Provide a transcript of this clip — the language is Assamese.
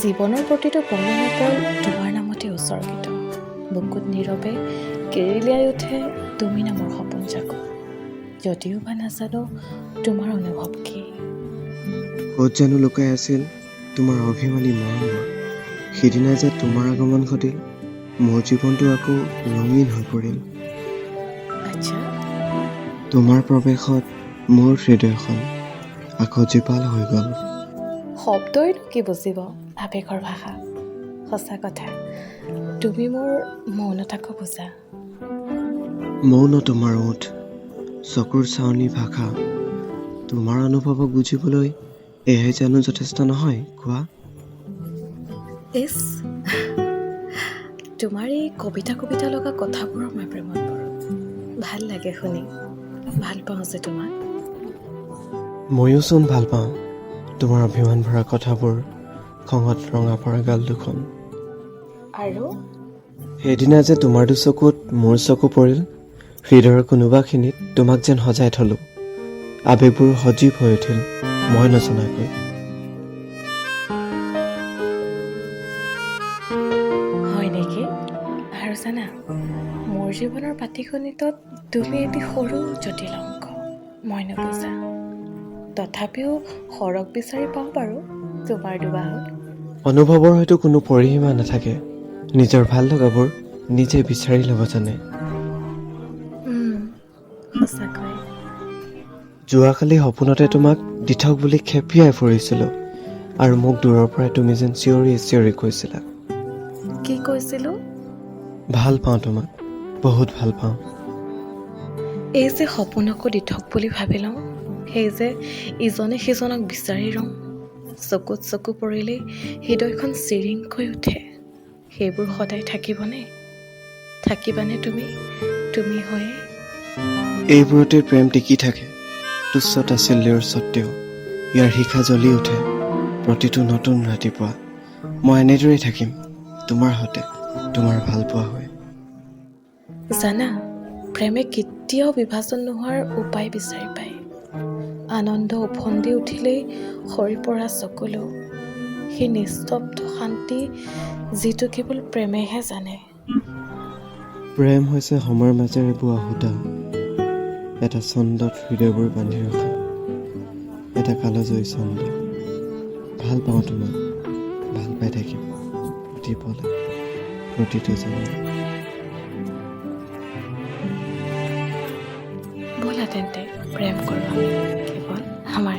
জীৱনৰ প্ৰতিটো পল তোমাৰ নামতে উৎসৰ্গিত। বুকুত নীৰৱে কেৰেলিয়াই উঠে তুমি নামৰ সপোন জাকো। যদিও বা নাজানো তোমাৰ অনুভৱ কি। ক'ত জানো লুকাই আছিল তোমাৰ অভিমানী মৰমবোৰ। সিদিনা যে তোমাৰ আগমন ঘটিল, মোৰ জীৱনটো আকৌ ৰঙীন হৈ পৰিল। আচ্ছা, তোমাৰ প্ৰৱেশত মোৰ হৃদয়খন আকৌ জীপাল হৈ গ'ল। শব্দইনো কি বুজিব আৱেগৰ ভাষা। সঁচা কথা, তুমি মোৰ মৌনতাকো বুজা। মৌন তোমাৰ ওঠ, চকুৰ চাৱনি ভাষা। তোমাৰ অনুভৱক বুজিবলৈ এয়াই জানো যথেষ্ট নহয়, কোৱা? ইছ, তোমাৰ এই কবিতা লগা কথাবোৰৰ মই প্ৰেমত পৰোঁ। ভাল লাগে শুনি, ভাল পাওঁ যে তোমাক। ময়ো চোন ভাল পাওঁ তোমাৰ অভিমান ভৰা কথাবোৰ, খঙত ৰঙা পৰা গাল দুখন। আৰু সেইদিনা যে তোমাৰ দুচকুত মোৰ চকু পৰিল, হৃদয়ৰ কোনোবাখিনিত তোমাক যেন সজাই থলো। আৱেগবোৰ সজীৱ হৈ উঠিল মই নজনাকৈ। হয় নেকি? আৰু জানা, মোৰ জীৱনৰ পাটিগণিতত তুমি এটি সৰু জটিল অংক, মই নুবুজা। তথাপিও সৰগ বিচাৰি পাওঁ বাৰু তোমাৰ দুবাহুত। অনুভৱৰ হয়তো কোনো পৰিসীমা নাথাকে, নিজৰ ভাল লগাবোৰ নিজে বিচাৰি ল'ব জানে। সঁচাকৈ। যোৱাকালি সপোনতে তোমাক দিঠক বুলি খেপিয়াই ফুৰিছিলোঁ, আৰু মোক দূৰৰ পৰাই তুমি যেন চিঞৰি চিঞৰি কৈছিলা, কি কৈছিলোঁ? ভাল পাওঁ তোমাক, বহুত ভাল পাওঁ। এই যে সপোনকো দিঠক বুলি ভাবি লওঁ, সেই যে ইজনে সিজনক বিচাৰি ৰওঁ, চকুত চকু পৰিলেই হৃদয়খন চিৰিংকৈ উঠে, সেইবোৰ সদায় থাকিবনে? থাকিবানে তুমি হৈয়ে? এইবোৰতে প্ৰেম টিকি থাকে, তুচ্ছ তাচ্ছিল্যৰ স্বত্বেও। ইয়াৰ শিখা জ্বলি উঠে প্ৰতিটো নতুন ৰাতিপুৱা। মই এনেদৰেই থাকিম তোমাৰ সৈতে, তোমাৰ ভাল পোৱা হৈ। জানা, প্ৰেমে কেতিয়াও বিভাজন নোহোৱাৰ উপায় বিচাৰি পায়। আনন্দ উফন্দি উঠিলেই সৰি পৰা চকুলো, সেই নিস্তব্ধ শান্তি যিটো কেৱল প্ৰেমেহে জানে। প্ৰেম হৈছে সময়ৰ মাজেৰে বোৱা সূতা, এটা ছন্দত হৃদয়বোৰ বান্ধি ৰখা, এটা কালজয়ী ছন্দ। ভাল পাওঁ তোমাক, ভাল পাই থাকিম প্ৰতি পলে, প্ৰতিটো জন্মত। ব'লা তেন্তে প্ৰেম কৰোঁ আমি, কেৱল আমাৰ